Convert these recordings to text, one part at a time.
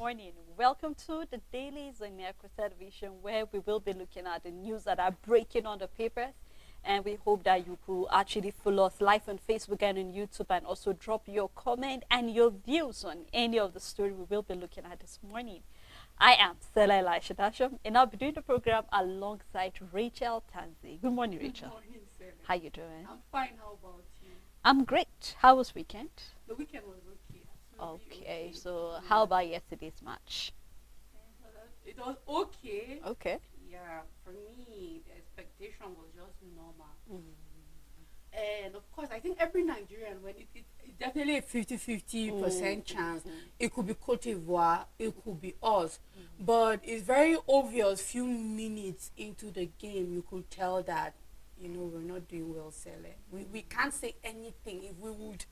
morning. Welcome to the Dailies on Network Television, where we will be looking at the news that are breaking on the papers. And we hope that you could actually follow us live on Facebook and on YouTube, and also drop your comment and your views on any of the story we will be looking at this morning. I am Stella Elisha Dasham, and I'll be doing the program alongside Rachel Tanzi. Good morning, Rachel. Good morning, Stella. How you doing? I'm fine. How about you? I'm great. How was weekend? The weekend was okay. Okay, so how about yesterday's match? It was okay. Okay. Yeah, for me, the expectation was just normal. And of course, I think every Nigerian, when it's definitely a 50-50% chance. It could be Cote d'Ivoire, it could be us. But it's very obvious, few minutes into the game, you could tell that, we're not doing well, Sele. We can't say anything. If we would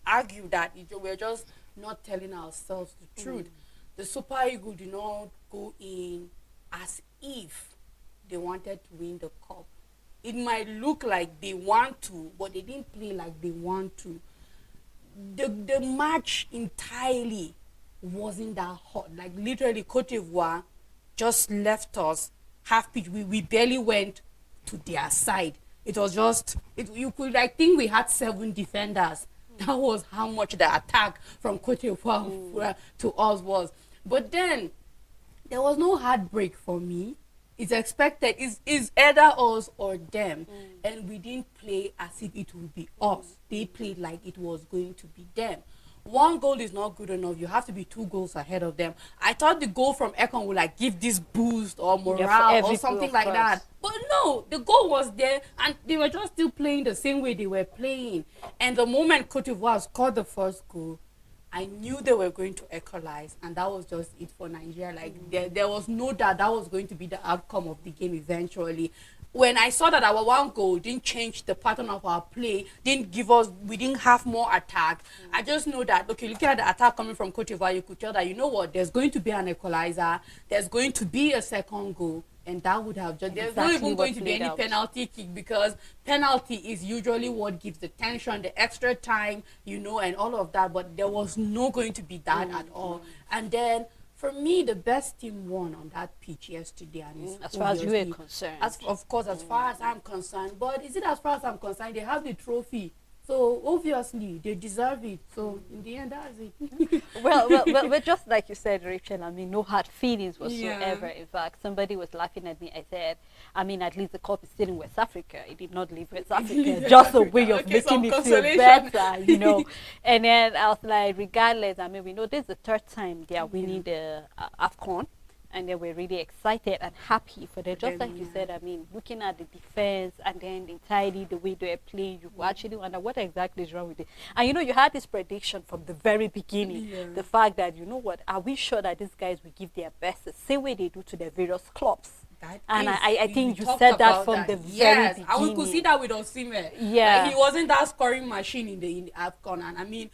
argue that, we're just not telling ourselves the truth. The Super Eagles did not go in as if they wanted to win the cup. It might look like they want to, but they didn't play like they want to. The match entirely wasn't that hot. Like literally, Cote d'Ivoire just left us half pitch. We barely went to their side. It was just, you could, I think we had 7 defenders. That was how much the attack from Cote d'Ivoire to us was. But then, there was no heartbreak for me. It's expected. It's either us or them. And we didn't play as if it would be us. They played like it was going to be them. 1 goal is not good enough. You have to be 2 goals ahead of them. I thought the goal from Ekon would like give this boost or morale or something like that. But no, the goal was there and they were just still playing the same way they were playing. And the moment Cote d'Ivoire scored the first goal, I knew they were going to equalize, and that was just it for Nigeria. Like there was no doubt that was going to be the outcome of the game eventually. When I saw that our 1 goal didn't change the pattern of our play, we didn't have more attack, I just know that, okay, looking at the attack coming from Cote d'Ivoire, you could tell that, you know what, there's going to be an equalizer, there's going to be a second goal, and that would have just, there's not even going to be any penalty kick, because penalty is usually what gives the tension, the extra time, and all of that, but there was no going to be that at all. And then, for me, the best team won on that pitch yesterday. And as far as you are concerned. Of course, as far as I'm concerned. But is it as far as I'm concerned? They have the trophy. So, obviously, they deserve it. So, in the end, that's it. well, just like you said, Rachel, I mean, no hard feelings whatsoever. In fact, somebody was laughing at me. I said, I mean, at least the cup is still in West Africa. It did not leave West Africa. Just a way of making me feel better, And then I was like, regardless, I mean, we know this is the 3rd time they are winning the AFCON. And then we're really excited and happy for them. Just like you said, I mean, looking at the defense and then entirely the way they're playing, you actually wonder what exactly is wrong with it. And you had this prediction from the very beginning, the fact that, are we sure that these guys will give their best the same way they do to their various clubs? I think you said that from the very beginning. And we could see that with Osimhen. Yeah. Like, he wasn't that scoring machine in the AFCON. And I mean,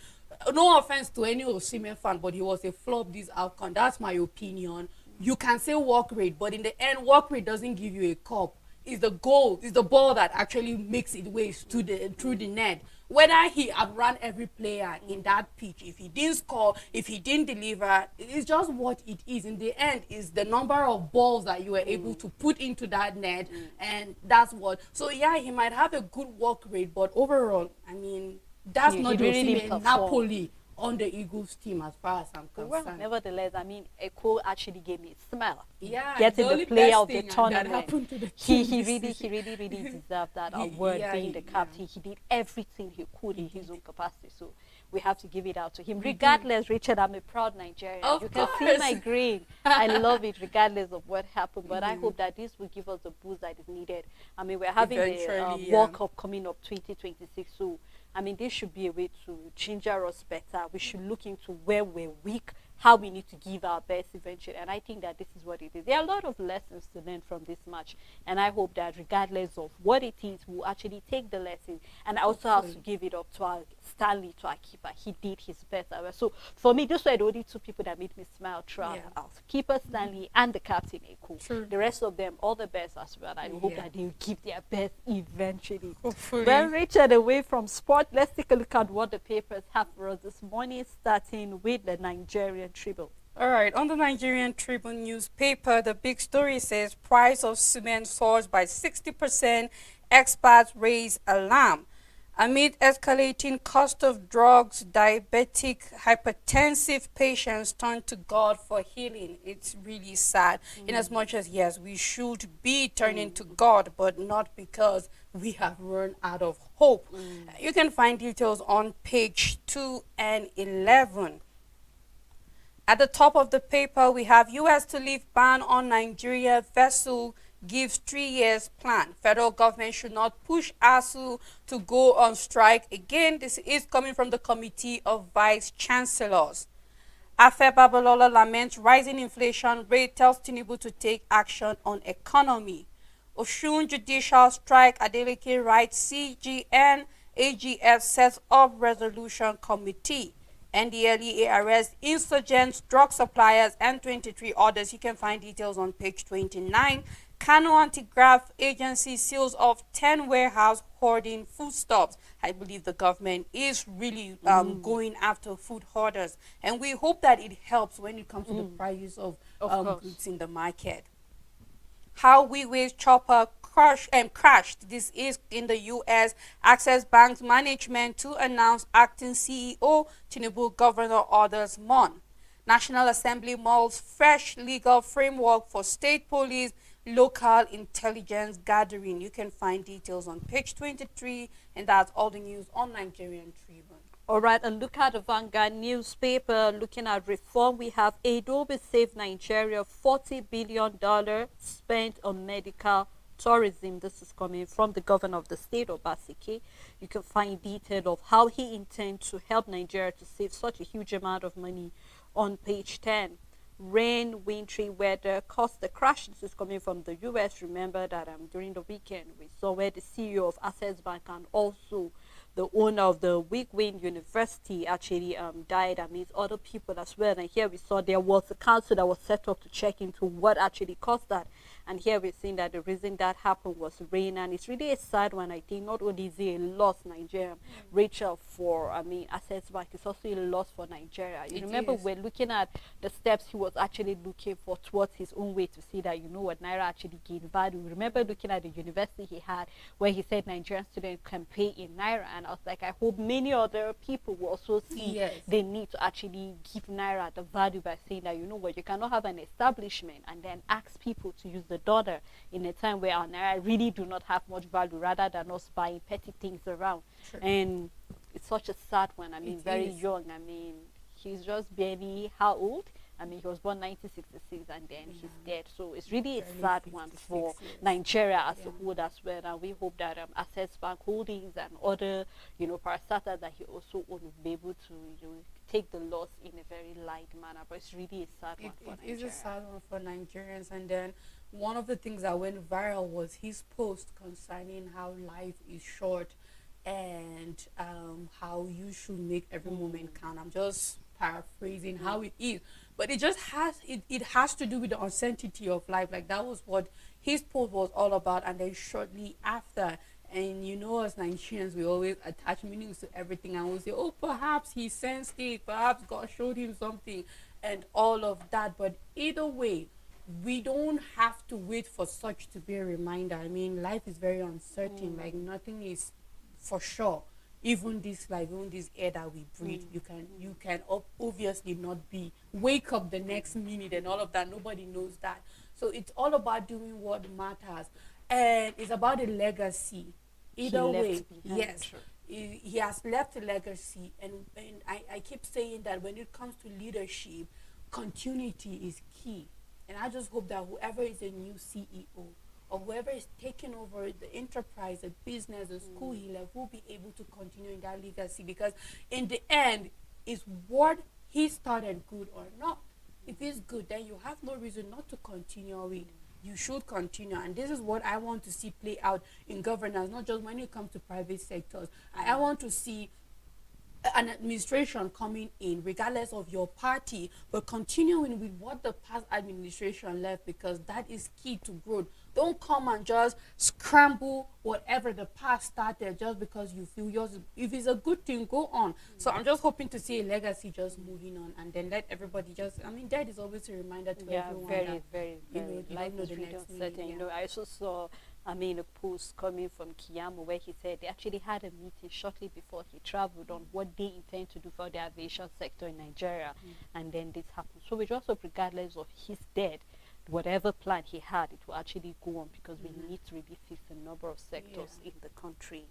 no offense to any Osimhen fan, but he was a flop this AFCON. That's my opinion. You can say work rate, but in the end, work rate doesn't give you a cup. It's the goal, it's the ball that actually makes it ways through the net. Whether he outrun every player in that pitch, if he didn't score, if he didn't deliver, it's just what it is. In the end, is the number of balls that you were able to put into that net, and that's what. So yeah, he might have a good work rate, but overall, I mean, that's not really Napoli on the Eagles team as far as I'm concerned. Well, nevertheless, I mean, Eko actually gave me a smile. Yeah, getting the player of the tournament. He really deserved that award, being the captain. He did everything he could in his own capacity. So we have to give it out to him. Regardless, Richard, I'm a proud Nigerian. You can see my green. I love it regardless of what happened. But I hope that this will give us the boost that is needed. I mean, we're having the World Cup coming up 2026. So I mean, this should be a way to ginger us better. We should look into where we're weak, how we need to give our best eventually. And I think that this is what it is. There are a lot of lessons to learn from this match. And I hope that regardless of what it is, we'll actually take the lesson. And I also have to give it up to our Stanley, to our keeper. He did his best. So for me, those were the only 2 people that made me smile throughout. Keeper Stanley and the captain Eko. The rest of them, all the best as well. I hope that they will give their best eventually. Well, Richard, away from sport, let's take a look at what the papers have for us this morning, starting with the Nigerian Tribune. All right, on the Nigerian Tribune newspaper, the big story says price of cement soars by 60%, experts raise alarm. Amid escalating cost of drugs, diabetic, hypertensive patients turn to God for healing. It's really sad. In as much as, yes, we should be turning to God, but not because we have run out of hope. You can find details on page 2 and 11. At the top of the paper, we have U.S. to lift ban on Nigeria vessel gives 3 years plan. Federal government should not push ASU to go on strike again. This is coming from the Committee of Vice Chancellors. Afe Babalola laments rising inflation rate, tells Tinubu to take action on economy. Oshun judicial strike, Adeleke writes CGN, AGF sets up resolution committee. NDLEA arrests insurgents, drug suppliers, and 23 others. You can find details on page 29. Kano Anti-Graft Agency seals off 10 warehouse hoarding foodstuffs. I believe the government is really going after food hoarders, and we hope that it helps when it comes to the price of goods in the market. How WeWay's chopper crashed. This is in the U.S. Access Bank's management to announce acting CEO. Tinubu governor orders MON. National Assembly molds fresh legal framework for state police local intelligence gathering. You can find details on page 23, and that's all the news on Nigerian Tribune. All right, a look at the Vanguard newspaper. Looking at reform, we have Adobe saved Nigeria $40 billion spent on medical tourism. This is coming from the governor of the state, Obaseki. You can find detail of how he intends to help Nigeria to save such a huge amount of money on page 10. Rain, wintry weather caused the crash. This is coming from the U.S. Remember that during the weekend, we saw where the CEO of Access Bank and also the owner of the Wigwin University actually died amidst other people as well. And here we saw there was a council that was set up to check into what actually caused that. And here we're seeing that the reason that happened was rain. And it's really a sad one. I think not only is it a loss, Nigeria, Rachel, for, Access Bank, it's also a loss for Nigeria. You remember we're looking at the steps he was actually looking for towards his own way to see that, you know what, Naira actually gained value. Remember looking at the university he had where he said Nigerian students can pay in Naira. And I was like, I hope many other people will also see the need to actually give Naira the value by saying that, you know what, you cannot have an establishment and then ask people to use the dollar in a time where our Naira really do not have much value rather than us buying petty things around. Sure. And it's such a sad one. Very young. He's just barely how old? He was born 1966 and then he's dead. So it's really a sad one for Nigeria as a whole as well. And we hope that Access Bank Holdings and other, parastatals that he also will be able to, take the loss in a very light manner. But it's really a sad one for Nigeria. It is a sad one for Nigerians. And then one of the things that went viral was his post concerning how life is short and how you should make every moment count. I'm just paraphrasing how it is, but it just has to do with the uncertainty of life. Like that was what his post was all about. And then shortly after, and as Nigerians, we always attach meanings to everything, and we say, oh, perhaps he sensed it, perhaps God showed him something, and all of that. But either way, we don't have to wait for such to be a reminder. Life is very uncertain. Like nothing is for sure. Even this life, even this air that we breathe, you can obviously not wake up the next minute and all of that. Nobody knows that. So it's all about doing what matters, and it's about a legacy. Either way, yes, he has left a legacy, and I keep saying that when it comes to leadership, continuity is key. And I just hope that whoever is a new CEO or whoever is taking over the enterprise, the business, the school he left, will be able to continue in that legacy, because in the end, is what he started good or not. If it's good, then you have no reason not to continue it. You should continue. And this is what I want to see play out in governance, not just when it comes to private sectors. I want to see an administration coming in, regardless of your party, but continuing with what the past administration left, because that is key to growth. Don't come and just scramble whatever the past started just because you feel yours. If it's a good thing, go on. So I'm just hoping to see a legacy just moving on, and then let everybody just. I mean, death is always a reminder to everyone very, that, very, you very. know, you Life don't know is the really next uncertain. minute. You know, I also saw, I mean, a post coming from Kiyamo where he said they actually had a meeting shortly before he traveled on what they intend to do for the aviation sector in Nigeria, and then this happened. So we just hope, regardless of his death, whatever plan he had, it will actually go on, because we need to really fix a number of sectors in the country.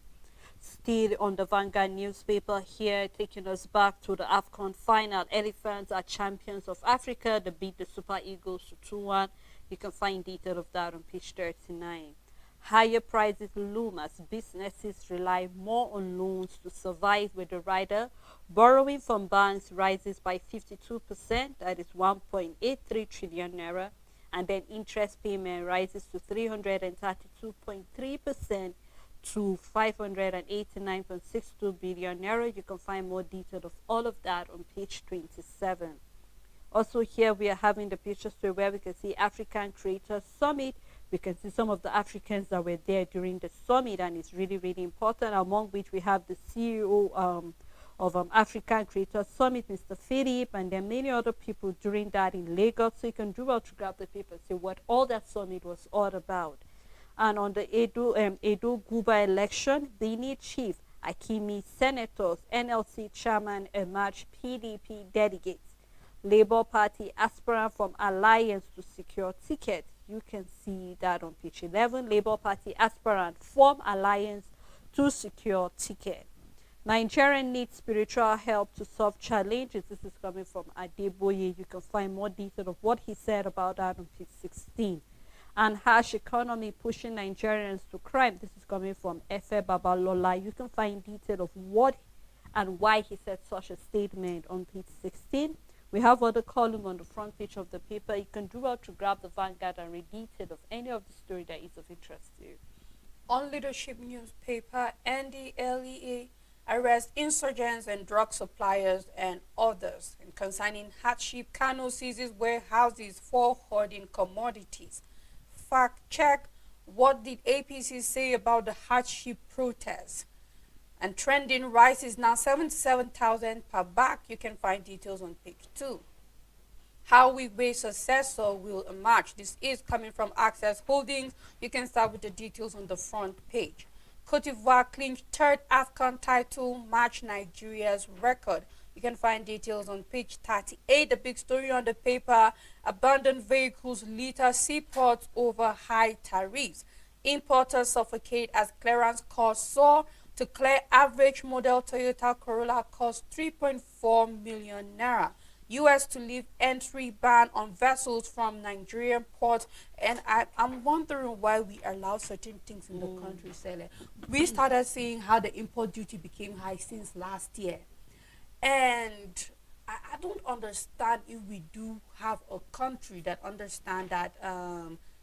Still on the Vanguard newspaper here, taking us back to the AFCON final. Elephants are champions of Africa. They beat the Super Eagles to 2-1. You can find detail of that on page 39. Higher prices loom as businesses rely more on loans to survive with the rider. Borrowing from banks rises by 52%, that is 1.83 trillion naira. And then interest payment rises to 332.3% to 589.62 billion naira. You can find more detail of all of that on page 27. Also here we are having the picture story where we can see African Creators Summit. We can see some of the Africans that were there during the summit, and it's really, really important, among which we have the CEO of African Creators Summit, Mr. Philip, and then many other people during that in Lagos. So you can do well to grab the paper and see what all that summit was all about. And on the Edo Guba election, Benin Chief, Akimi Senators, NLC Chairman emerged PDP delegates. Labour Party aspirant from Alliance to secure ticket. You can see that on page 11. Labour Party aspirant form Alliance to secure ticket. Nigerian needs spiritual help to solve challenges. This is coming from Adeboye. You can find more detail of what he said about that on page 16. And harsh economy pushing Nigerians to crime. This is coming from Efe Babalola. You can find detail of what and why he said such a statement on page 16. We have other column on the front page of the paper. You can do well to grab the Vanguard and read detail of any of the story that is of interest to you. On Leadership newspaper, NDLEA arrests insurgents and drug suppliers and others. And concerning hardship, Kano seizes warehouses for hoarding commodities. Fact check, what did APC say about the hardship protests? And trending rice is now 77,000 per bag. You can find details on page 2. How we weigh successor will emerge. This is coming from Access Holdings. You can start with the details on the front page. Cote d'Ivoire clinched third AFCON title, match Nigeria's record. You can find details on page 38. The big story on the paper, abandoned vehicles litter seaports over high tariffs. Importers suffocate as clearance costs soar. To clear, average model Toyota Corolla costs 3.4 million naira. U.S. to lift entry ban on vessels from Nigerian ports. And I'm wondering why we allow certain things in the country, Sele. We started seeing how the import duty became high since last year. And I don't understand if we do have a country that understand that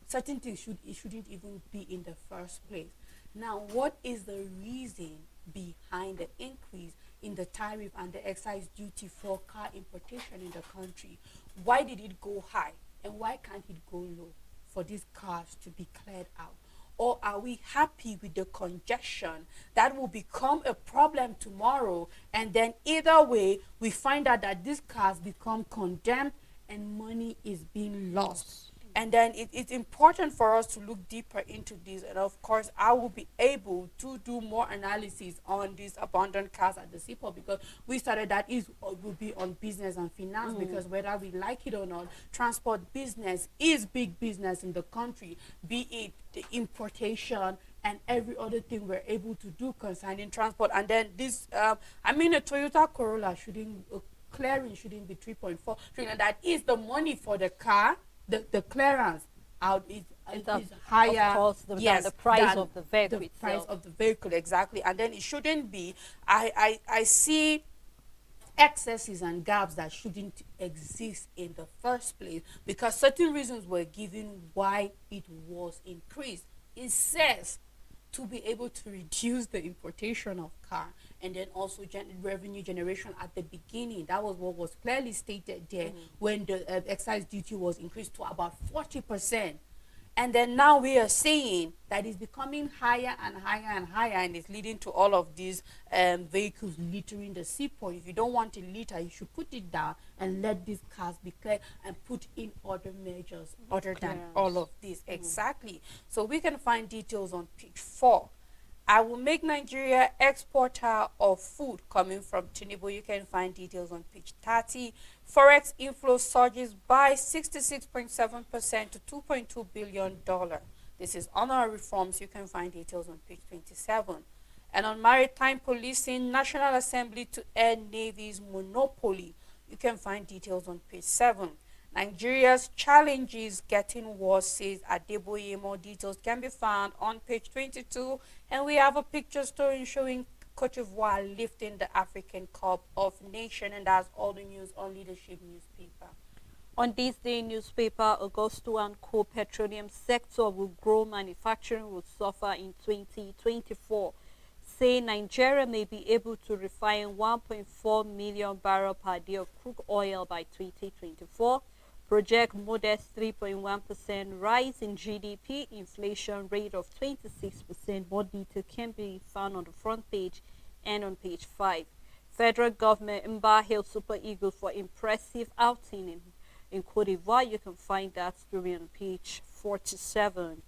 certain things shouldn't even be in the first place. Now, what is the reason behind the increase in the tariff and the excise duty for car importation in the country? Why did it go high, and why can't it go low for these cars to be cleared out? Or are we happy with the congestion that will become a problem tomorrow, and then either way we find out that these cars become condemned and money is being lost? And then it's important for us to look deeper into this. And of course, I will be able to do more analysis on these abandoned cars at the seaport, because we started that will be on business and finance, because whether we like it or not, transport business is big business in the country, be it the importation and every other thing we're able to do concerning transport. And then this, a Toyota Corolla clearing shouldn't be 3.4 trillion. That is the money for the car. The clearance out is higher, of course, than the price of the vehicle the itself. price of the vehicle, exactly. And then it shouldn't be. I see excesses and gaps that shouldn't exist in the first place, because certain reasons were given why it was increased. It says to be able to reduce the importation of car, and then also revenue generation at the beginning. That was what was clearly stated there when the excise duty was increased to about 40%. And then now we are seeing that it's becoming higher and higher and higher, and it's leading to all of these vehicles littering the seaport. If you don't want to litter, you should put it down and let these cars be cleared and put in other measures other than all of this. Exactly. So we can find details on page 4. I will make Nigeria exporter of food, coming from Tinubu. You can find details on page 30. Forex inflow surges by 66.7% to $2.2 billion. This is on our reforms. You can find details on page 27. And on maritime policing, National Assembly to end Navy's monopoly. You can find details on page 7. Nigeria's challenges getting worse, says Adeboye. More details can be found on page 22. And we have a picture story showing Cote d'Ivoire lifting the African Cup of Nations. And that's all the news on Leadership newspaper. On this day newspaper, Augusto and Co. petroleum sector will grow, manufacturing will suffer in 2024. Say Nigeria may be able to refine 1.4 million barrels per day of crude oil by 2024. Project modest 3.1% rise in GDP, inflation rate of 26%. More detail can be found on the front page and on page 5. Federal government Mba hailed Super Eagles for impressive outing in Cote d'Ivoire. You can find that story on page 47.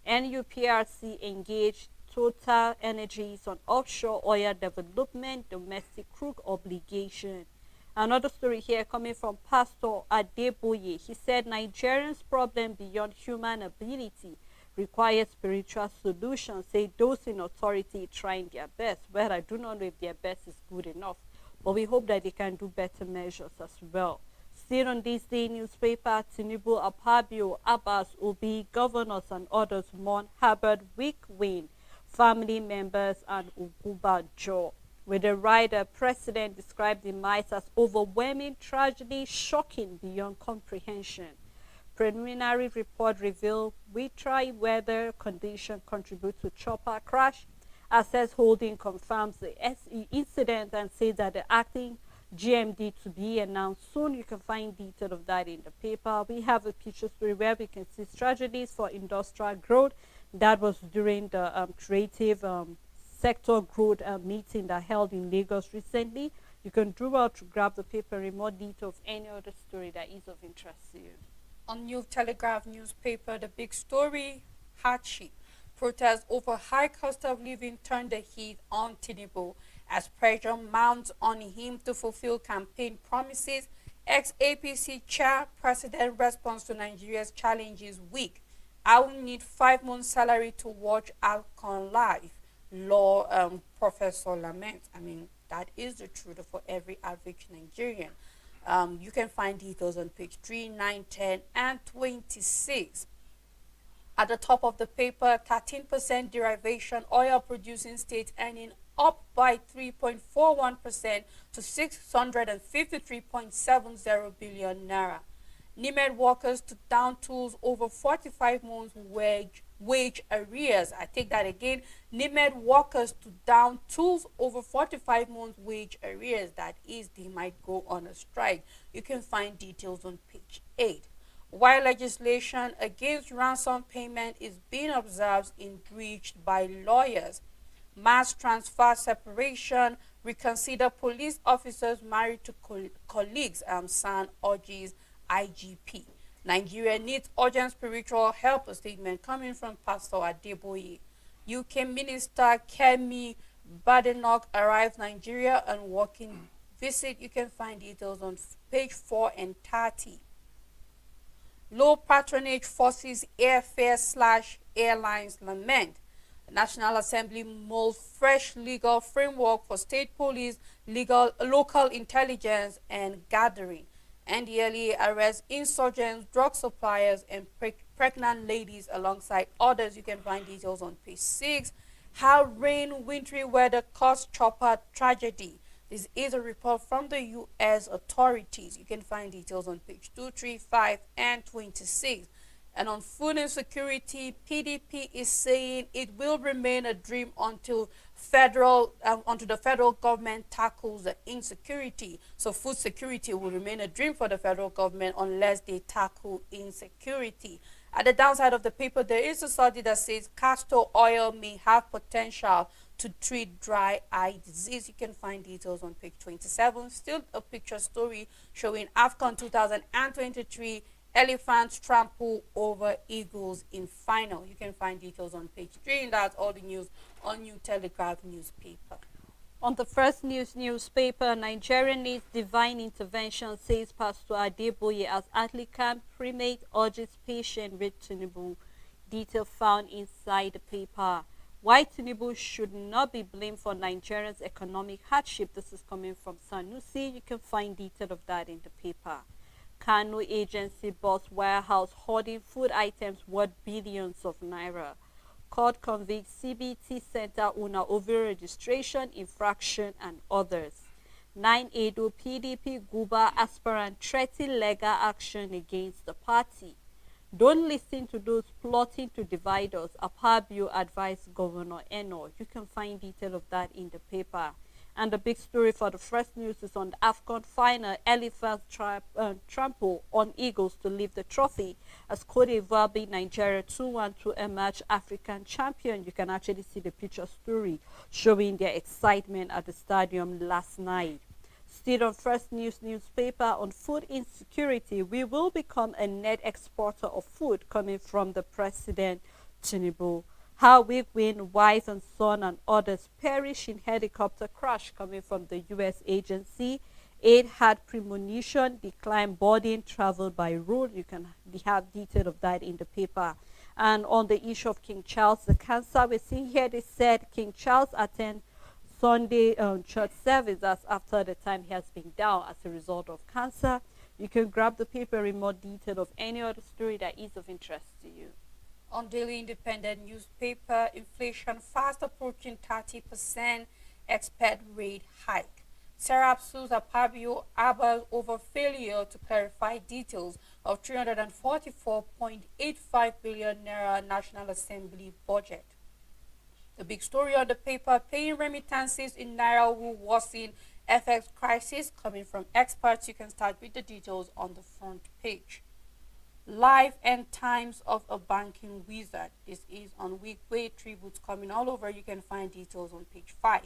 NUPRC engaged Total Energies on offshore oil development, domestic crude obligation. Another story here coming from Pastor Adeboye. He said Nigerians' problem beyond human ability requires spiritual solutions. Say those in authority trying their best. Well, I do not know if their best is good enough, but we hope that they can do better measures as well. Still on this day newspaper, Tinubu, Apabio, Abbas, Obi, governors and others mourn Herbert Wickwin, family members and Uguba Joe. With the rider, President described the might as overwhelming tragedy, shocking beyond comprehension. Preliminary report revealed wintry weather condition contribute to chopper crash. Access Holding confirms the incident and says that the acting GMD to be announced soon. You can find detail of that in the paper. We have a picture story where we can see strategies for industrial growth. That was during the creative sector growth meeting that held in Lagos recently. You can do out to grab the paper in more detail of any other story that is of interest to you. On New Telegraph newspaper, the big story, hardship. Protests over high cost of living turned the heat on Tinubu as pressure mounts on him to fulfill campaign promises. Ex-APC chair, president response to Nigeria's challenges weak. I will need 5 months' salary to watch Alcon live. Law professor laments. I mean, that is the truth for every average Nigerian. You can find details on page 3, 9, 10, and 26. At the top of the paper, 13% derivation, oil producing states earning up by 3.41% to 653.70 billion naira. NIMED workers to down tools over 45 months wage arrears. I take that again. NIMED workers to down tools over 45 months wage arrears. That is, they might go on a strike. You can find details on page 8. While legislation against ransom payment is being observed and breached by lawyers, mass transfer separation, reconsider police officers married to colleagues, San urges IGP. Nigeria needs urgent spiritual help, a statement coming from Pastor Adeboye. UK Minister Kemi Badenoch arrives Nigeria on working visit. You can find details on page 4 and 30. Low patronage forces airfare/airlines lament. The National Assembly molds fresh legal framework for state police, local intelligence and gathering. NDLEA arrests insurgents, drug suppliers, and pregnant ladies alongside others. You can find details on page 6. How rain, wintry weather caused chopper tragedy. This is a report from the U.S. authorities. You can find details on page 2, 3, 5, and 26. And on food insecurity, PDP is saying it will remain a dream until the federal government tackles the insecurity. So food security will remain a dream for the federal government unless they tackle insecurity. At the downside of the paper, there is a study that says castor oil may have potential to treat dry eye disease. You can find details on page 27. Still a picture story showing AFCON 2023. Elephants trample over eagles in final. You can find details on page 3, and that's all the news on New Telegraph newspaper. On the first newspaper, Nigeria needs divine intervention, says Pastor Adeboye as Anglican primate urges patient with Tinubu. Detail found inside the paper. Why Tinubu should not be blamed for Nigerians' economic hardship. This is coming from Sanusi. You can find detail of that in the paper. Kano agency boss warehouse hoarding food items worth billions of naira. Court convicts CBT center owner over registration, infraction, and others. 9 Edo PDP Guba aspirant threaten legal action against the party. Don't listen to those plotting to divide us, Apabio advised Governor Eno. You can find detail of that in the paper. And the big story for the first news is on the AFCON final. Elephants trample on eagles to lift the trophy as Cote d'Ivoire beat Nigeria 2-1 to emerge African champion. You can actually see the picture story showing their excitement at the stadium last night. Still on first newspaper on food insecurity, we will become a net exporter of food, coming from the President Tinubu. How we win, wife and son and others perish in helicopter crash, coming from the U.S. agency. Aid had premonition, decline boarding, travel by road. You can have detail of that in the paper. And on the issue of King Charles, the cancer, we see here they said King Charles attend Sunday church service as after the time he has been down as a result of cancer. You can grab the paper in more detail of any other story that is of interest to you. On Daily Independent newspaper, inflation fast approaching 30%, expect rate hike. Serap sues Apabio Abel over failure to clarify details of 344.85 billion naira National Assembly budget. The big story on the paper, paying remittances in naira will worsen FX crisis, coming from experts. You can start with the details on the front page. Life and Times of a Banking Wizard. This is on weekly tributes coming all over. You can find details on page 5.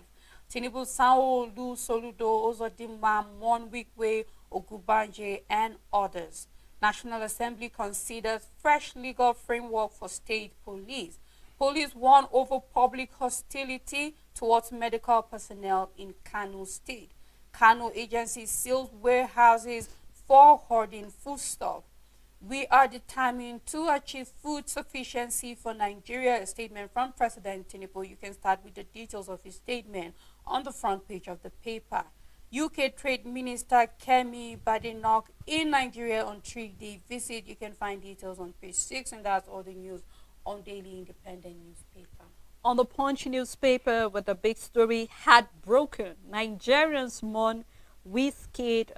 Tinubu Sanwo-Olu, Soludo, Ozodimma, Mon Wigwe, Ogubanje, and others. National Assembly considers fresh legal framework for state police. Police warn over public hostility towards medical personnel in Kano State. Kano agency seals warehouses for hoarding foodstuff. We are determined to achieve food sufficiency for Nigeria, a statement from President Tinubu. You can start with the details of his statement on the front page of the paper. UK Trade Minister Kemi Badenoch in Nigeria on 3-day visit. You can find details on page 6, and that's all the news on Daily Independent newspaper. On the Punch newspaper, with the big story, heartbroken. Nigerians mourn Wizkid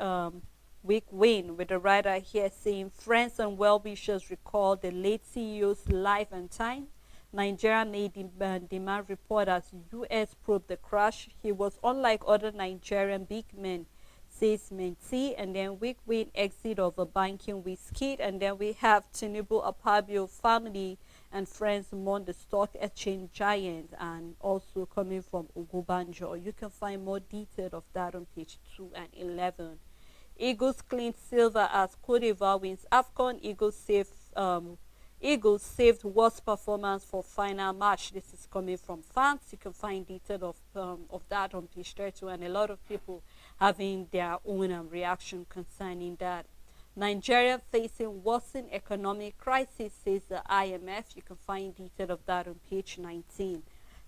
week win, with the writer here saying friends and well-wishers recall the late CEO's life and time. Nigeria made demand report as U.S. probed the crash. He was unlike other Nigerian big men, says Menti. And then week win exit of a banking Wizkid. And then we have Tinubu Apabio family and friends mourn the stock exchange giant, and also coming from Ogubanjo. You can find more detail of that on page 2 and 11. Eagles clean silver as Cote d'Ivoire wins AFCON. Eagles saved worst performance for final match. This is coming from fans. You can find detail of that on page 32, and a lot of people having their own reaction concerning that. Nigeria facing worsening economic crisis, says the IMF. You can find detail of that on page 19.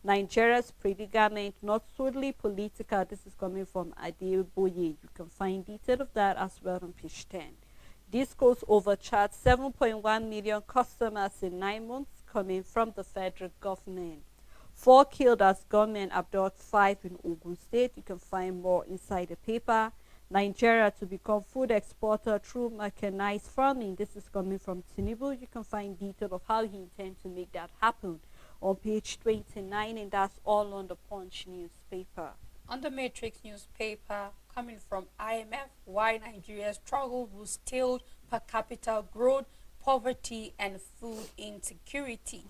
Nigeria's predicament not solely political. This is coming from Adeboye. You can find detail of that as well on page 10. Discos overcharged 7.1 million customers in 9 months, coming from the federal government. 4 killed as gunmen abduct 5 in Ogun State. You can find more inside the paper. Nigeria to become food exporter through mechanized farming. This is coming from Tinubu. You can find detail of how he intends to make that happen on page 29, and that's all on the Punch newspaper. On the Matrix newspaper, coming from IMF, why Nigeria struggles with stale per capita growth, poverty, and food insecurity.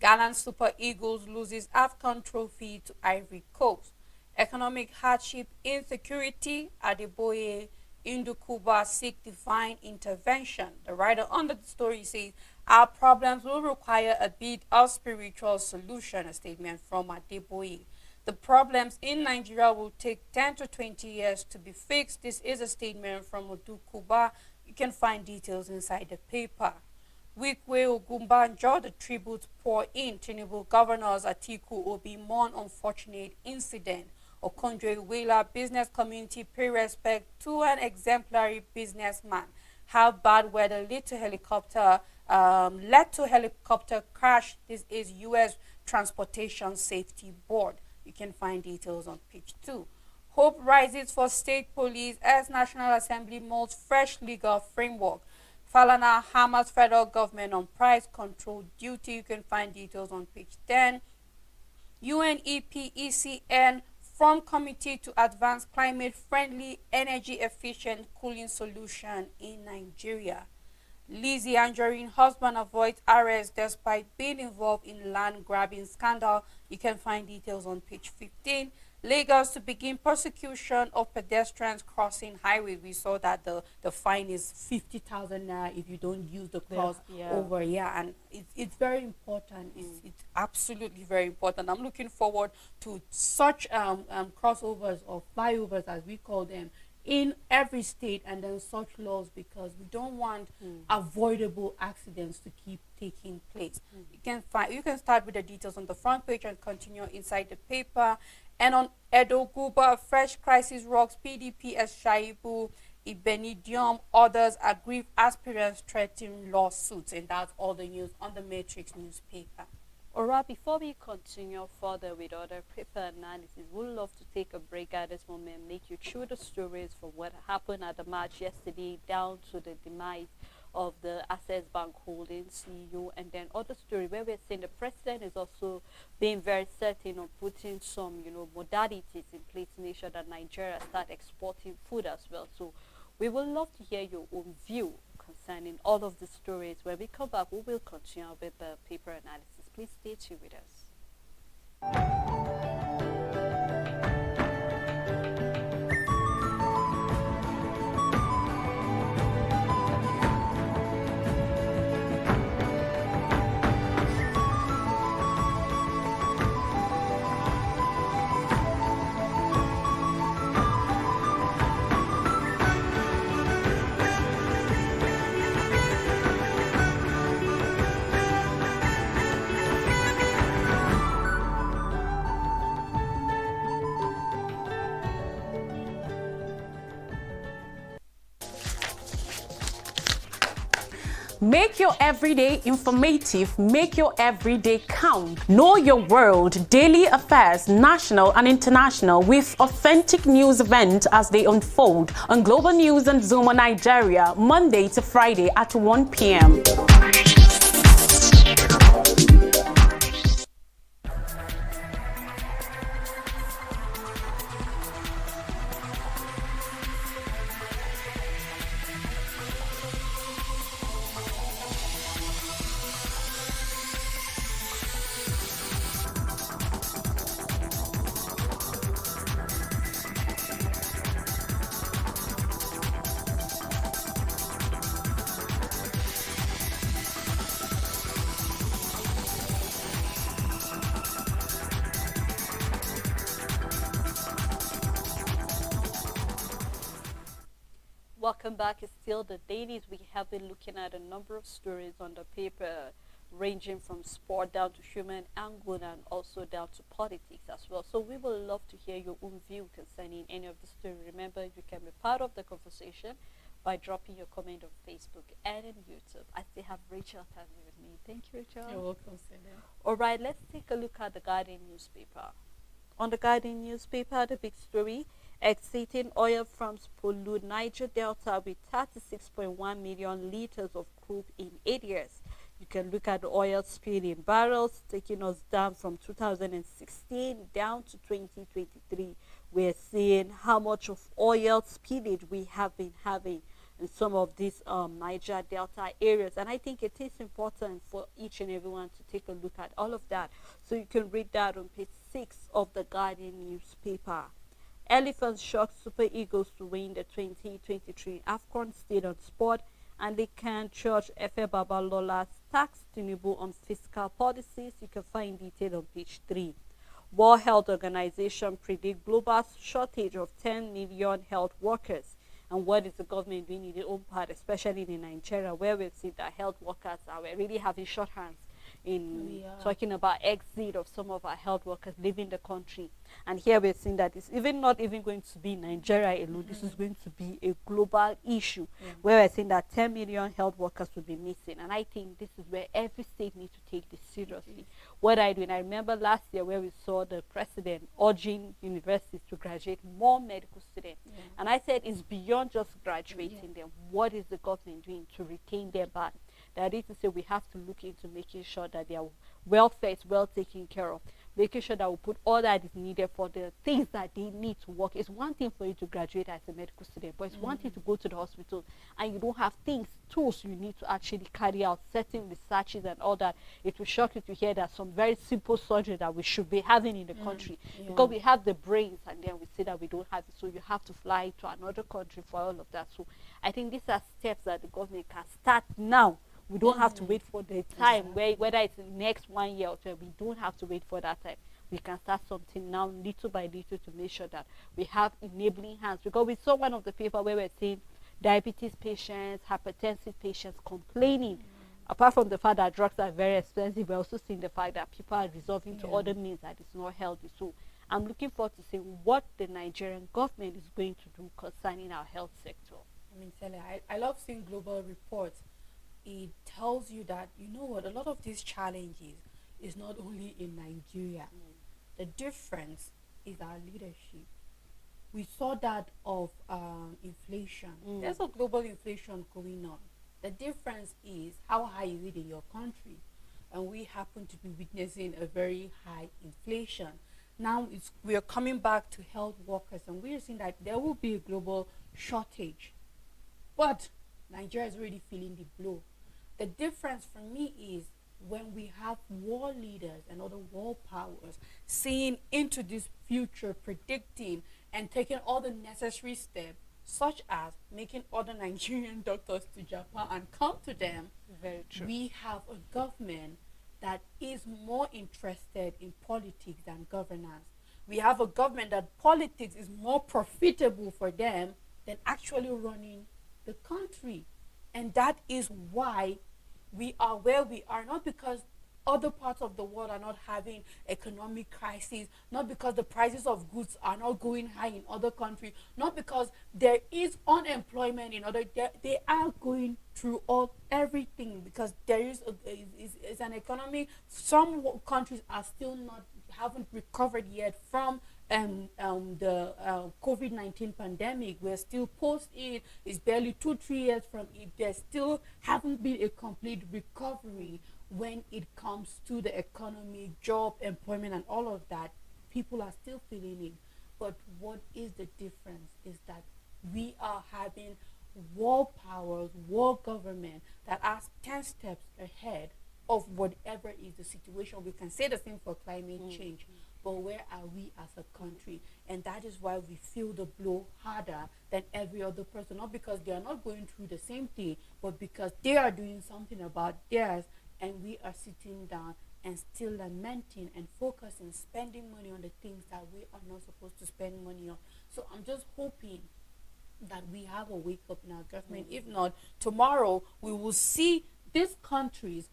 Ghana Super Eagles loses AFCON trophy to Ivory Coast. Economic hardship, insecurity, Adeboye, Indukuba seek divine intervention. The writer under the story says, our problems will require a bit of spiritual solution, a statement from Adeboye. The problems in Nigeria will take 10 to 20 years to be fixed. This is a statement from Odukuba. You can find details inside the paper. Wikwe Ogumbanjo, the tribute pour in. Tinubu governors Atiku Obi mourn unfortunate incident. Okonjo Iweala, business community pay respect to an exemplary businessman. How bad weather led to helicopter crash. This is U.S. Transportation Safety Board. You can find details on page 2. Hope rises for state police as National Assembly molds fresh legal framework. Falana hammers federal government on price control duty. You can find details on page 10. UNEP-ECN from committee to advance climate-friendly, energy-efficient cooling solution in Nigeria. Lizzie Anjorin husband avoids arrest despite being involved in land-grabbing scandal. You can find details on page 15. Lagos to begin prosecution of pedestrians crossing highway. We saw that the fine is 50,000 naira if you don't use the cross over. Yeah, and it's very important. It's absolutely very important. I'm looking forward to such crossovers or flyovers, as we call them, in every state, and then such laws, because we don't want avoidable accidents to keep taking place. You can start with the details on the front page and continue inside the paper. And on Edo Guba, fresh crisis rocks PDP as Shaibu, Ibenidium, others aggrieved aspirants threatening lawsuits. And that's all the news on the Matrix newspaper. All right, before we continue further with other paper analysis, we'd love to take a break at this moment, make you through the stories from what happened at the match yesterday down to the demise of the Access Bank Holding CEO, and then other story where we're saying the president is also being very certain on putting some, modalities in place to make sure that Nigeria start exporting food as well. So we would love to hear your own view concerning all of the stories. When we come back, we will continue with the paper analysis. Please stay tuned with us. Make your everyday informative, make your everyday count. Know your world, daily affairs, national and international, with authentic news events as they unfold on Global News and Zoom on Nigeria, Monday to Friday at 1 p.m. Welcome back. It's still the dailies. We have been looking at a number of stories on the paper, ranging from sport down to human angle and also down to politics as well. So we would love to hear your own view concerning any of the story. Remember, you can be part of the conversation by dropping your comment on Facebook and on YouTube. I still have Rachel Tanzi with me. Thank you, Rachel. You're welcome, Celia. All right, let's take a look at the Guardian newspaper. On the Guardian newspaper, the big story, exiting oil firms pollute Niger Delta with 36.1 million liters of crude in 8 years. You can look at the oil spill in barrels, taking us down from 2016 down to 2023. We're seeing how much of oil spillage we have been having in some of these Niger Delta areas. And I think it is important for each and everyone to take a look at all of that. So you can read that on page 6 of the Guardian newspaper. Elephants shocked Super Eagles to win the 2023 AFCON, stayed on sport, and they can charge Efe Babalola's tax Tinubu on fiscal policies. You can find detail on page 3. World Health Organization predict global shortage of 10 million health workers. And what is the government doing in their own part, especially in Nigeria, where we've seen that health workers are really having short hands in talking about exit of some of our health workers leaving the country. And here we're seeing that it's even not even going to be Nigeria alone. This is going to be a global issue where we're seeing that 10 million health workers will be missing. And I think this is where every state needs to take this seriously. What I do, and I remember last year where we saw the president urging universities to graduate more medical students. And I said it's beyond just graduating them. What is the government doing to retain them back? That is to say, we have to look into making sure that their welfare is well taken care of, making sure that we put all that is needed for the things that they need to work. It's one thing for you to graduate as a medical student, but it's one thing to go to the hospital and you don't have tools you need to actually carry out certain researches and all that. It will shock you to hear that some very simple surgery that we should be having in the country, because we have the brains and then we say that we don't have it, so you have to fly to another country for all of that. So I think these are steps that the government can start now. We don't have to wait for the time where, whether it's the next 1 year or two, we don't have to wait for that time. We can start something now, little by little, to make sure that we have enabling hands. Because we saw one of the paper where we're seeing diabetes patients, hypertensive patients complaining. Apart from the fact that drugs are very expensive, we're also seeing the fact that people are resorting to other means that is not healthy. So I'm looking forward to seeing what the Nigerian government is going to do concerning our health sector. I mean, Sele, I love seeing global reports. It tells you that, you know what, a lot of these challenges is not only in Nigeria. The difference is our leadership. We saw that of inflation. There's a global inflation going on. The difference is how high is it in your country? And we happen to be witnessing a very high inflation. Now we are coming back to health workers, and we are seeing that there will be a global shortage. But Nigeria is already feeling the blow. The difference for me is when we have world leaders and other world powers seeing into this future, predicting and taking all the necessary steps, such as making other Nigerian doctors to Japan and come to them. Very true. We have a government that is more interested in politics than governance. We have a government that politics is more profitable for them than actually running the country. And that is why we are where we are, not because other parts of the world are not having economic crises, not because the prices of goods are not going high in other countries, not because there is unemployment in other, they are going through everything, because there is an economy. Some countries are still haven't recovered yet from the COVID-19 pandemic. We're still post it. It's barely 2-3 years from it. There still haven't been a complete recovery when it comes to the economy, job, employment, and all of that. People are still feeling it. But what is the difference is that we are having world powers, world government that are 10 steps ahead of whatever is the situation. We can say the same for climate change. But where are we as a country? And that is why we feel the blow harder than every other person. Not because they are not going through the same thing, but because they are doing something about theirs, and we are sitting down and still lamenting and focusing, spending money on the things that we are not supposed to spend money on. So I'm just hoping that we have a wake up in our government. If not, tomorrow we will see these countries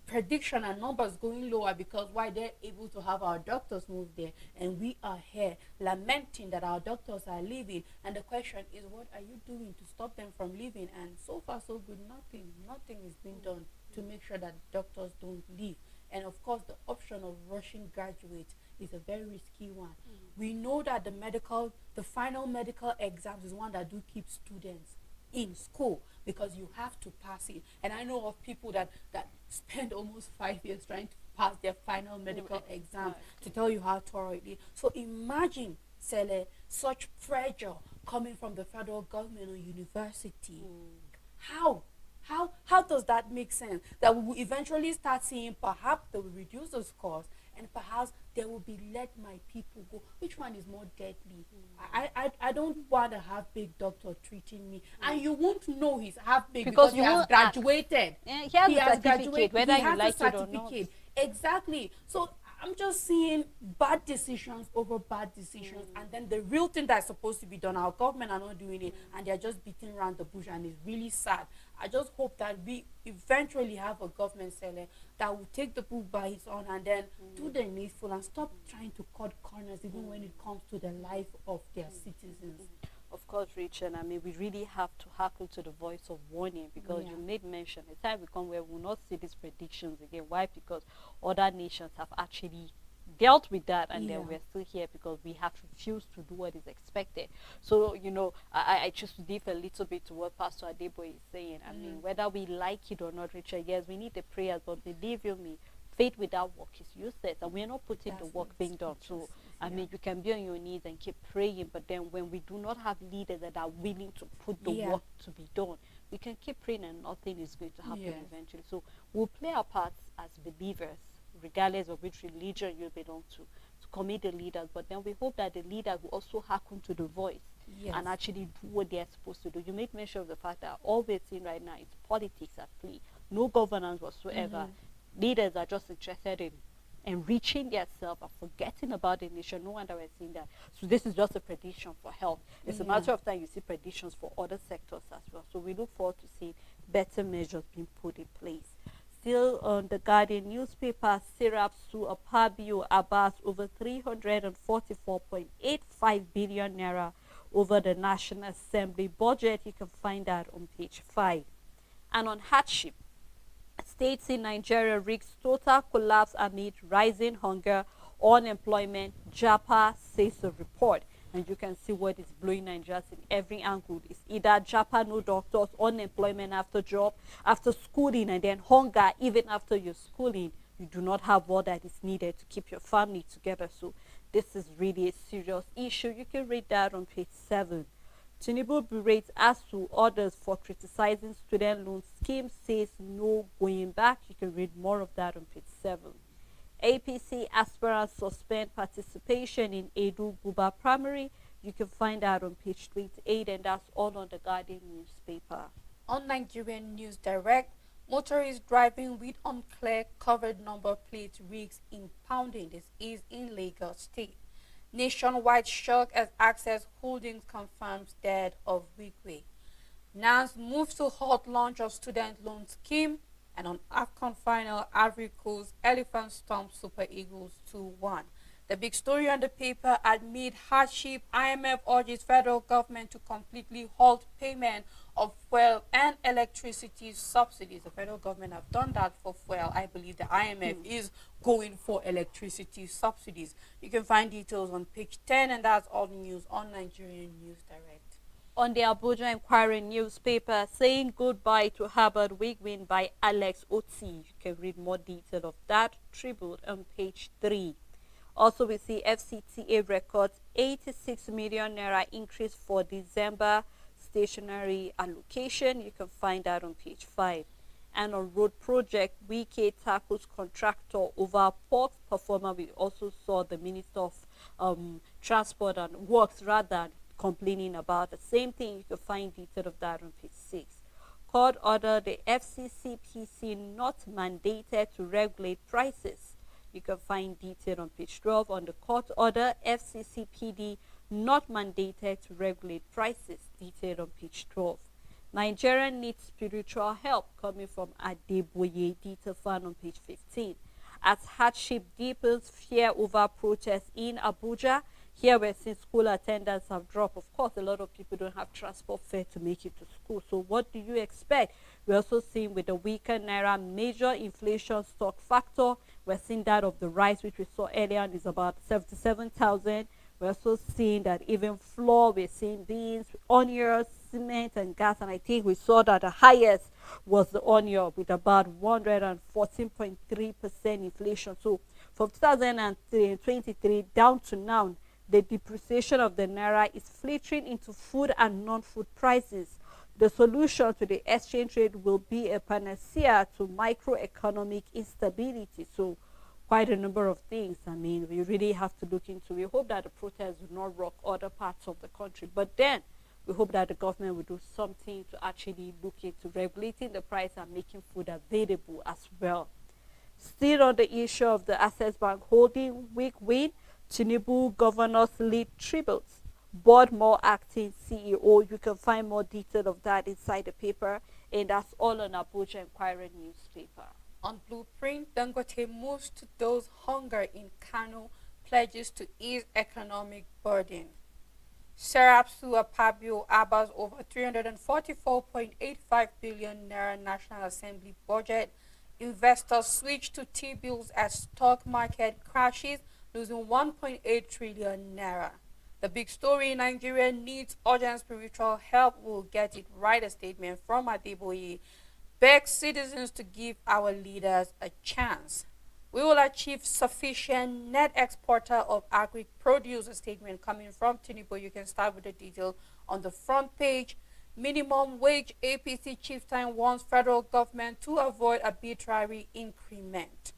prediction and numbers going lower, because why? They're able to have our doctors move there, and we are here lamenting that our doctors are leaving. And the question is, what are you doing to stop them from leaving? And so far so good, nothing is being done to make sure that doctors don't leave. And of course, the option of rushing graduates is a very risky one. We know that the final medical exams is one that do keep students in school because you have to pass it. And I know of people that spend almost 5 years trying to pass their final medical exams to tell you how thorough it is. So imagine, Sele, such pressure coming from the federal government or university. How does that make sense? That we will eventually start seeing perhaps they will reduce the scores and perhaps they will be let my people go. Which one is more deadly? I don't want to have big doctor treating me. And you won't know he's half big because he has graduated. He has a certificate, whether you like it or not. Exactly. So I'm just seeing bad decisions over bad decisions, and then the real thing that's supposed to be done, our government are not doing it, and they're just beating around the bush, and it's really sad. I just hope that we eventually have a government that will take the bull by its own and then do the needful and stop trying to cut corners even when it comes to the life of their citizens. Of course, Richard, I mean, we really have to hearken to the voice of warning because you made mention, the time will come where we will not see these predictions again. Why? Because other nations have actually dealt with that, and then we're still here because we have refused to do what is expected. So, you know, I choose to diff a little bit to what Pastor Adebo is saying. I mean, whether we like it or not, Richard, yes, we need the prayers, but believe you me, faith without work is useless, and we're not putting the work being done. So, I mean, you can be on your knees and keep praying, but then when we do not have leaders that are willing to put the work to be done, we can keep praying and nothing is going to happen eventually. So, we'll play our parts as believers, regardless of which religion you belong to commit the leaders, but then we hope that the leaders will also hearken to the voice and actually do what they're supposed to do. You made mention of the fact that all we're seeing right now is politics at play, no governance whatsoever. Leaders are just interested in enriching themselves and forgetting about the nation. No wonder we're seeing that. So this is just a prediction for health. It's a matter of time you see predictions for other sectors as well. So we look forward to seeing better measures being put in place. Still on the Guardian newspaper, Serap sue Apabio Abbas over 344.85 billion naira over the National Assembly budget. You can find that on page 5. And on hardship, states in Nigeria risk total collapse amid rising hunger, unemployment, JAPA says the report. And you can see what is blowing Nigeria in every angle. It's either JAPA, no doctors, unemployment after job, after schooling, and then hunger even after your schooling. You do not have all that is needed to keep your family together. So this is really a serious issue. You can read that on page 7. Tinubu berates ASU orders for criticizing student loan scheme, says no going back. You can read more of that on page 7. APC aspirants suspend participation in Edu Guba Primary. You can find that on page 28, and that's all on the Guardian newspaper. On Nigerian News Direct, motorists driving with unclear covered number plate risks impounding. This is in Lagos State. Nationwide shock as Access Holdings confirms death of Wigwe. NANS moves to hot launch of student loan scheme. And on AFCON final, Ivory Coast Elephant stomp Super Eagles 2-1. The big story on the paper: amid hardship, IMF urges federal government to completely halt payment of fuel and electricity subsidies. The federal government have done that for fuel. I believe the IMF is going for electricity subsidies. You can find details on page 10, and that's all the news on Nigerian News Direct. On the Abuja Inquiry newspaper, saying goodbye to Harvard wig win by Alex Oti. You can read more detail of that tribute on page 3. Also, we see FCTA records 86 million naira increase for December stationery allocation. You can find that on page 5. And on road project, WK tackles contractor over port performer. We also saw the Minister of Transport and Works rather complaining about the same thing. You can find detail of that on page 6. Court order the FCCPC not mandated to regulate prices. You can find detail on page 12 on the court order. FCCPD not mandated to regulate prices. Detailed on page 12. Nigeria needs spiritual help, coming from Adeboye. Detail found on page 15. As hardship deepens, fear over protests in Abuja. Here we're seeing school attendance have dropped. Of course, a lot of people don't have transport fare to make it to school. So what do you expect? We're also seeing with the weaker naira, major inflation stock factor. We're seeing that of the rice, which we saw earlier on, is about 77,000. We're also seeing that even flour, we're seeing beans, onions, cement, and gas. And I think we saw that the highest was the onion with about 114.3% inflation. So from 2023 down to now, the depreciation of the naira is filtering into food and non-food prices. The solution to the exchange rate will be a panacea to microeconomic instability. So quite a number of things. I mean, we really have to look into. We hope that the protests will not rock other parts of the country, but then we hope that the government will do something to actually look into regulating the price and making food available as well. Still on the issue of the Access Bank holding weak win, Tinubu governors lead tributes. Boardmore acting CEO. You can find more detail of that inside the paper, and that's all on Abuja Inquirer newspaper. On Blueprint, Dangote moves to those hunger in Kano, pledges to ease economic burden. Serapsu Apabio Abbas over 344.85 billion naira National Assembly budget. Investors switch to T-bills as stock market crashes, losing 1.8 trillion naira. The big story: Nigeria needs urgent spiritual help. We'll get it right. A statement from Adeboye begs citizens to give our leaders a chance. We will achieve sufficient net exporter of agri-produce. A statement coming from Tinubu. You can start with the detail on the front page. Minimum wage, APC chieftain warns federal government to avoid arbitrary increment.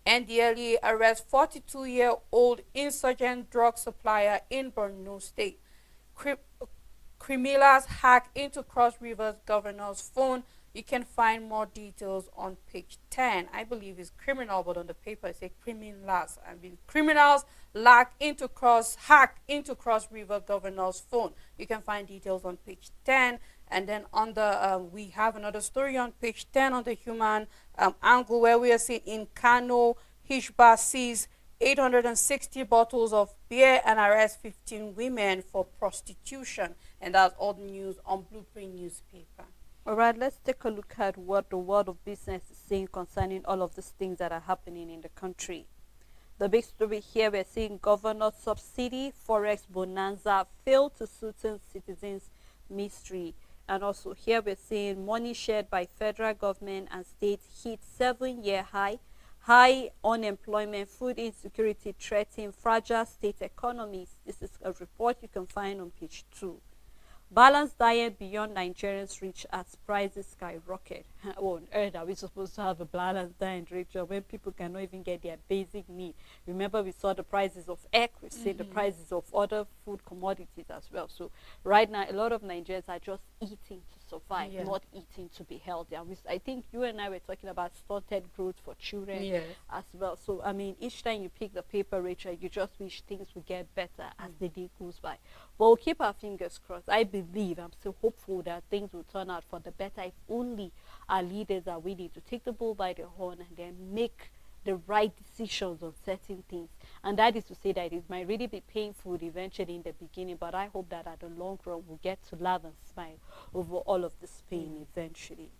NDLEA arrests 42-year-old insurgent drug supplier in Borno State. Criminals hack into Cross River's governor's phone. You can find more details on page 10. I believe it's criminal, but on the paper it says criminals. I mean, criminals hack into Cross River governor's phone. You can find details on page 10. And then on the we have another story on page 10 on the human angle, where we are seeing in Kano, Hishba sees 860 bottles of beer and arrests 15 women for prostitution. And that's all the news on Blueprint newspaper. All right, let's take a look at what the world of business is saying concerning all of these things that are happening in the country. The big story here, we're seeing governor subsidy, forex bonanza, fail to certain citizens mystery. And also here we're seeing money shared by federal government and state hit 7-year high. High unemployment, food insecurity threatening fragile state economies. This is a report you can find on page 2. Balanced diet beyond Nigerians reach as prices skyrocket. Oh, on earth are we supposed to have a balanced diet ritual when people cannot even get their basic need? Remember, we saw the prices of egg, we see the prices of other food commodities as well. So right now, a lot of Nigerians are just eating to survive, not eating to be healthy. And I think you and I were talking about stunted growth for children as well. So, I mean, each time you pick the paper, Rachel, you just wish things would get better as the day goes by. But we'll keep our fingers crossed. I believe, I'm still hopeful that things will turn out for the better if only our leaders are willing to take the bull by the horn and then make the right decisions on certain things. And that is to say that it might really be painful eventually in the beginning, but I hope that at the long run we'll get to laugh and smile over all of this pain eventually.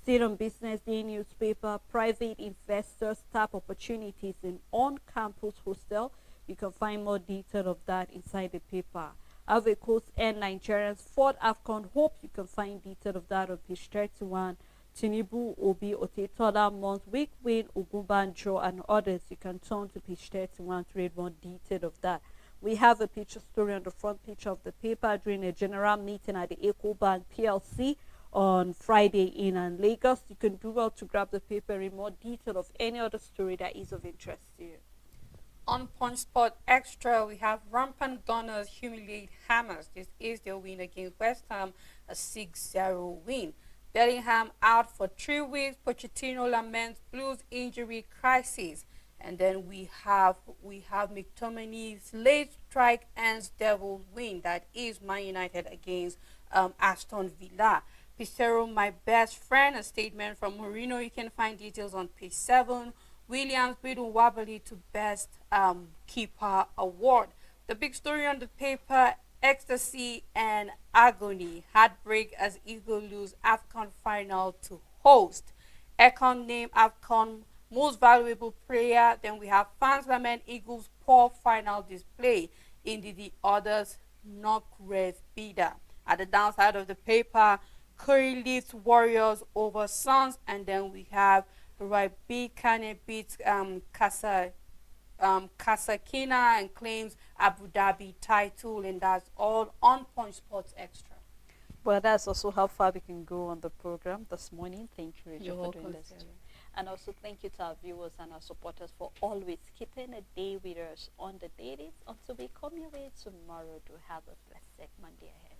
Still on Business Day newspaper, private investors tap opportunities in on-campus hostel. You can find more detail of that inside the paper. Ivory Coast and Nigerians fought AFCON hope. You can find detail of that on page 31. Tinubu, Obi, Otetola, Mons, Week Win, Ogunbanjo, and others. You can turn to page 31 to read more detail of that. We have a picture story on the front page of the paper during a general meeting at the EcoBank PLC on Friday in Lagos. You can do well to grab the paper in more detail of any other story that is of interest to you. On Punch Sport Extra, we have rampant Gunners humiliate Hammers. This is their win against West Ham, a 6-0 win. Bellingham out for 3 weeks. Pochettino laments Blues injury crisis. And then we have McTominay's late strike ends Devils win. That is Man United against Aston Villa. Pissarro, my best friend, a statement from Mourinho. You can find details on page 7. Williams beat Wabali to best keeper award. The big story on the paper: ecstasy and agony. Heartbreak as Eagle lose AFCON final to host. Econ name AFCON most valuable player. Then we have fans lament Eagles' poor final display in the others knock red bidder. At the downside of the paper, Curry leads Warriors over Suns, and then we have Rabi Kane beats Kasakina and claims Abu Dhabi title, and that's all on Punch Sports Extra. Well, that's also how far we can go on the program this morning. Thank you, Rachel, You're for welcome, doing this Sarah. too. And also thank you to our viewers and our supporters for always keeping a day with us on the Dailies. Until we come your way tomorrow, do have a blessed Monday ahead.